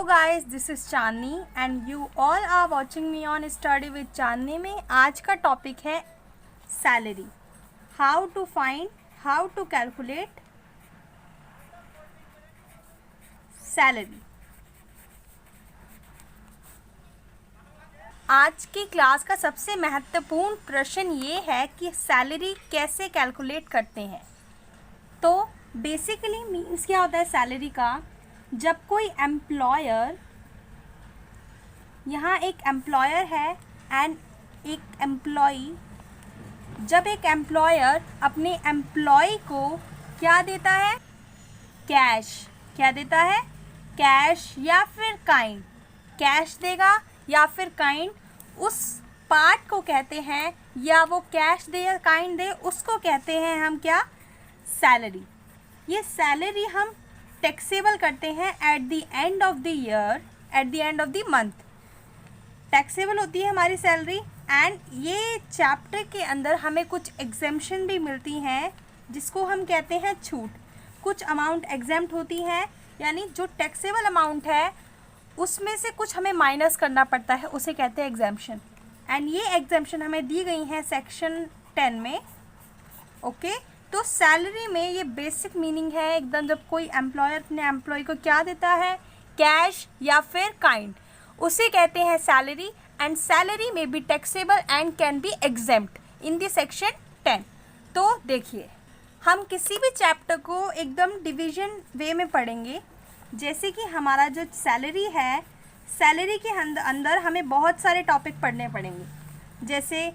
Hello guys, this is Chandni and you all are watching me on study with Chandni में आज का topic है salary. How to find, how to calculate salary. आज की class का सबसे महत्वपूर्ण प्रश्न ये है कि सैलरी कैसे कैलकुलेट करते हैं। तो बेसिकली मीन्स क्या होता है सैलरी का, जब कोई एम्प्लॉयर, यहाँ एक एम्प्लॉयर है एंड एक एम्प्लॉई, जब एक एम्प्लॉयर अपने एम्प्लॉय को क्या देता है, कैश, क्या देता है, कैश या फिर काइंड, कैश देगा या फिर काइंड, उस पार्ट को कहते हैं, या वो कैश दे या काइंड दे उसको कहते हैं हम क्या, सैलरी। ये सैलरी हम टैक्सेबल करते हैं at the end of the year, at the end of the month taxable होती है हमारी सैलरी। एंड ये चैप्टर के अंदर हमें कुछ एग्जेम्पशन भी मिलती हैं जिसको हम कहते हैं छूट। कुछ अमाउंट एग्जेम्प्ट होती हैं, यानी जो टैक्सेबल अमाउंट है उसमें से कुछ हमें माइनस करना पड़ता है, उसे कहते हैं एग्जेम्पशन। एंड ये एग्जेम्पशन हमें दी गई हैं सेक्शन 10 में। ओके, तो सैलरी में ये बेसिक मीनिंग है एकदम, जब कोई एम्प्लॉयर अपने एम्प्लॉय को क्या देता है, कैश या फिर काइंड, उसे कहते हैं सैलरी। एंड सैलरी में be taxable and can be exempt in the section 10। तो देखिए, हम किसी भी चैप्टर को एकदम डिवीजन वे में पढ़ेंगे। जैसे कि हमारा जो सैलरी है, सैलरी के अंदर हमें बहुत सारे टॉपिक पढ़ने पड़ेंगे, जैसे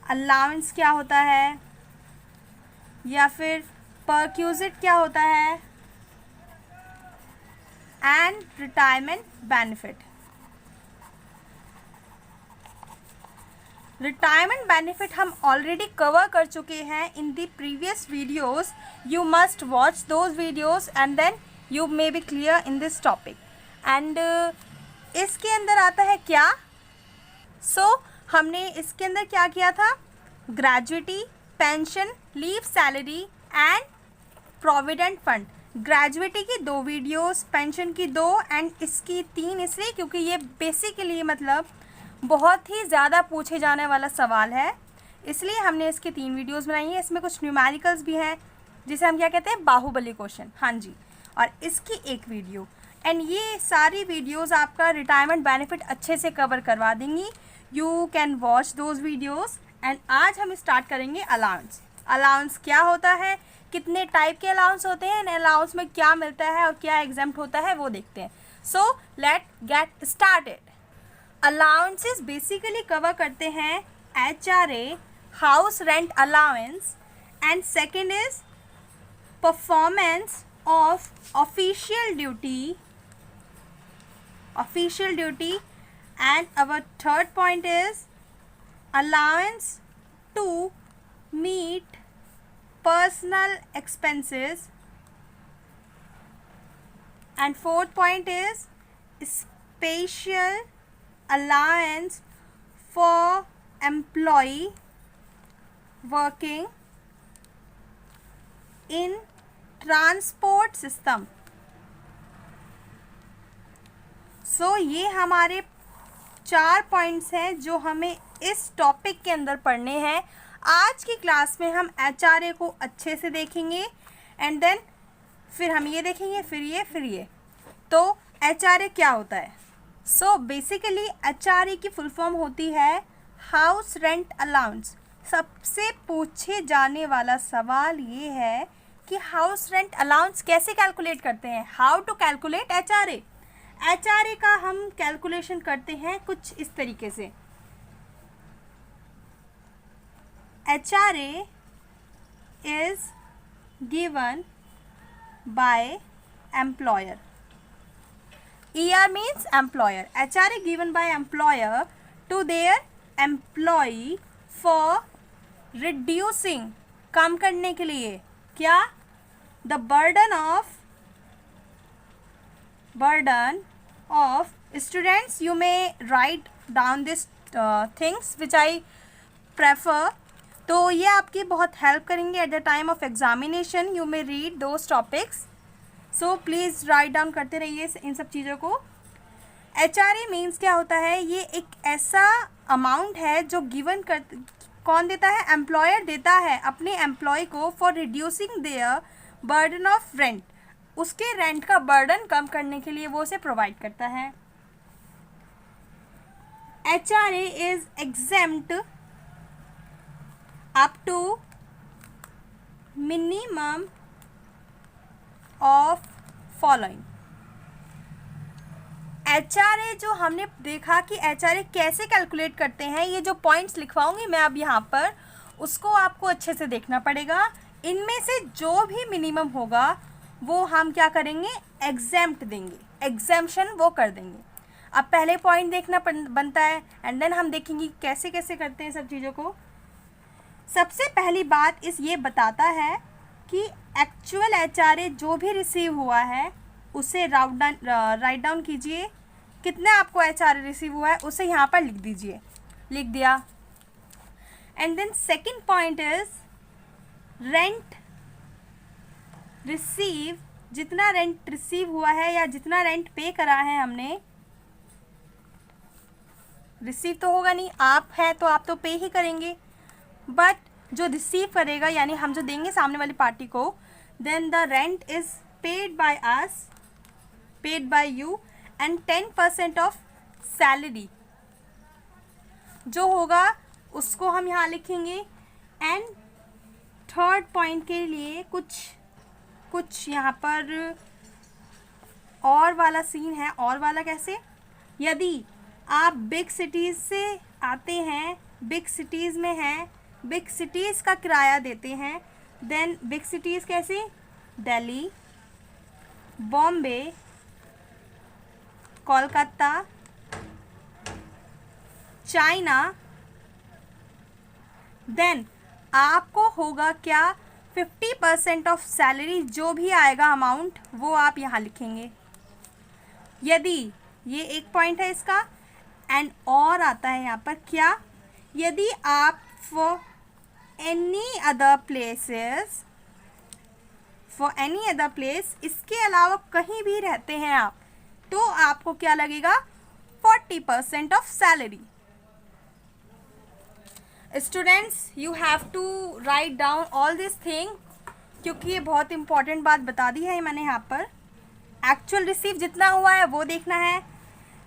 अलाउंस क्या होता है, या फिर परक्यूजिट क्या होता है, and retirement benefit. Retirement benefit हम ऑलरेडी कवर कर चुके हैं in the previous videos. You must watch those videos and then you may be clear in this topic. And इसके अंदर आता है क्या, हमने इसके अंदर क्या किया था, gratuity, pension, leave, salary and provident fund. Gratuity की 2 वीडियोस, पेंशन की 2 एंड इसकी 3 इसलिए क्योंकि ये बेसिकली मतलब बहुत ही ज़्यादा पूछे जाने वाला सवाल है, इसलिए हमने इसकी 3 वीडियोस बनाई हैं। इसमें कुछ न्यूमेरिकल्स भी हैं जिसे हम क्या कहते हैं, बाहुबली क्वेश्चन, हाँ जी, और इसकी 1 वीडियो। एंड ये सारी वीडियोस आपका रिटायरमेंट बेनिफिट अच्छे से कवर करवा देंगी। You can watch those videos. And आज हम स्टार्ट करेंगे अलाउंस। अलाउंस क्या होता है, कितने टाइप के अलाउंस होते हैं, अलाउंस में क्या मिलता है और क्या एग्जेम्प्ट होता है वो देखते हैं। So let get started. Allowances basically cover करते हैं HRA, house rent allowance, and second is performance of official duty, and our third point is allowance to meet personal expenses, and fourth point is special allowance for employee working in transport system। ये हमारे 4 points हैं जो हमें इस topic के अंदर पढ़ने हैं। आज की क्लास में हम HRA को अच्छे से देखेंगे एंड देन फिर हम ये देखेंगे, फिर ये। तो HRA क्या होता है? बेसिकली HRA की फुल फॉर्म होती है हाउस रेंट अलाउंस। सबसे पूछे जाने वाला सवाल ये है कि हाउस रेंट अलाउंस कैसे कैलकुलेट करते हैं, how to calculate HRA। HRA का हम कैलकुलेशन करते हैं कुछ इस तरीके से। HRA is given by employer. ER means employer. HRA given by employer to their employee for reducing, कम करने के लिए क्या, the burden of students. You may write down these things which I prefer. तो ये आपकी बहुत हेल्प करेंगे at the time of examination. You may read those topics, so please write down करते रहिए इन सब चीज़ों को। HRA मीन्स क्या होता है, ये एक ऐसा अमाउंट है जो गिवन कर कौन देता है, एम्प्लॉयर देता है अपने एम्प्लॉय को for reducing their burden of rent, उसके रेंट का बर्डन कम करने के लिए वो उसे प्रोवाइड करता है। HRA is exempt up to minimum of following. HRA जो हमने देखा कि HRA कैसे कैलकुलेट करते हैं, ये जो पॉइंट्स लिखवाऊंगी मैं अब यहाँ पर, उसको आपको अच्छे से देखना पड़ेगा। इनमें से जो भी मिनिमम होगा वो हम क्या करेंगे, एग्जेम्प्ट देंगे, एग्जेम्पशन वो कर देंगे। अब पहले पॉइंट देखना बनता है एंड देन हम देखेंगे कैसे कैसे करते हैं सब चीज़ों को। सबसे पहली बात ये बताता है कि एक्चुअल HRA जो भी रिसीव हुआ है उसे राइट डाउन कीजिए, कितना आपको HRA रिसीव हुआ है उसे यहाँ पर लिख दीजिए, लिख दिया। And then second point is rent receive, जितना रेंट रिसीव हुआ है या जितना रेंट पे करा है हमने, रिसीव तो होगा नहीं, आप हैं तो आप तो पे ही करेंगे, बट जो रिसीव करेगा यानी हम जो देंगे सामने वाली पार्टी को, then the rent is paid by us, paid by you, and 10% of salary जो होगा उसको हम यहाँ लिखेंगे। एंड थर्ड पॉइंट के लिए कुछ यहाँ पर और वाला सीन है। और वाला कैसे, यदि आप बिग सिटीज़ से आते हैं, बिग सिटीज़ में हैं, बिग सिटीज़ का किराया देते हैं, देन बिग सिटीज़ कैसे, दिल्ली, बॉम्बे, कोलकाता, चाइना, देन आपको होगा क्या, 50% ऑफ सैलरी जो भी आएगा अमाउंट वो आप यहाँ लिखेंगे। यदि ये एक पॉइंट है इसका। एंड और आता है यहाँ पर क्या, यदि आप फॉर एनी अदर प्लेस इसके अलावा कहीं भी रहते हैं आप, तो आपको क्या लगेगा, 40% of salary. Students you have to write down all this thing, क्योंकि ये बहुत इंपॉर्टेंट बात बता दी है मैंने यहाँ पर। एक्चुअल रिसीव जितना हुआ है वो देखना है,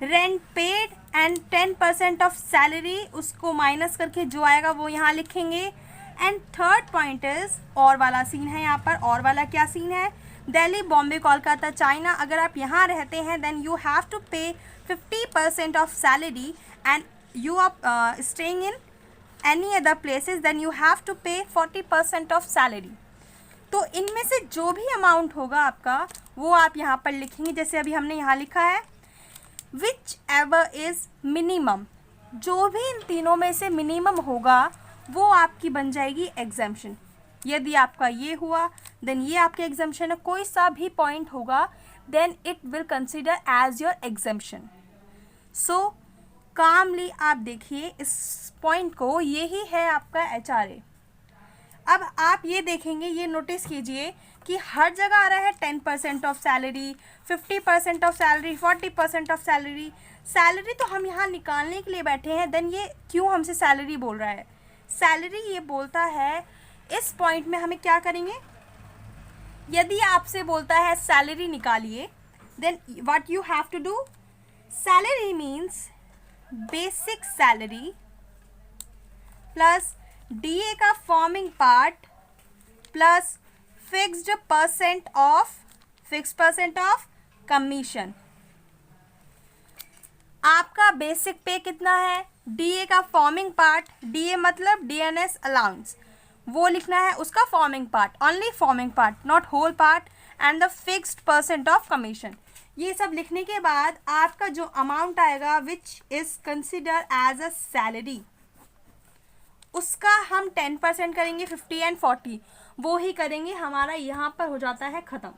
rent paid and 10% of salary, उसको माइनस करके जो आएगा वो यहाँ लिखेंगे। एंड थर्ड पॉइंट इज और वाला सीन है यहाँ पर। और वाला क्या सीन है, दिल्ली, बॉम्बे, कोलकाता, चाइना, अगर आप यहाँ रहते हैं then you have to pay 50% of salary, and you are staying in any other places then you have to pay 40% of salary. तो इनमें से जो भी अमाउंट होगा आपका वो आप यहाँ पर लिखेंगे, जैसे अभी हमने यहाँ लिखा है विच एवर इज़ मिनिमम, जो भी इन तीनों में से मिनिमम होगा वो आपकी बन जाएगी एग्जेम्पशन। यदि आपका ये हुआ देन ये आपका एग्जेम्पशन है, कोई सा भी पॉइंट होगा then it will consider as your exemption. So commonly आप देखिए इस पॉइंट को, यही है आपका HRA। अब आप ये देखेंगे, ये नोटिस कीजिए कि हर जगह आ रहा है 10% of salary, 50% of salary, 40% of salary. Salary तो हम यहाँ निकालने के लिए बैठे हैं, देन ये क्यों हमसे सैलरी बोल रहा है, सैलरी ये बोलता है इस पॉइंट में हमें क्या करेंगे, यदि आपसे बोलता है सैलरी निकालिए, then what you have to do, salary means basic salary plus DA का forming part plus fixed percent of commission. आपका बेसिक पे कितना है, DA का फॉर्मिंग पार्ट, DA मतलब DNS अलाउंस, वो लिखना है, उसका forming part, only forming part, not whole part, and the fixed percent of commission. ये सब लिखने के बाद आपका जो अमाउंट आएगा which is consider as a salary, उसका हम 10% करेंगे, 50 एंड 40 वो ही करेंगे, हमारा यहाँ पर हो जाता है ख़त्म।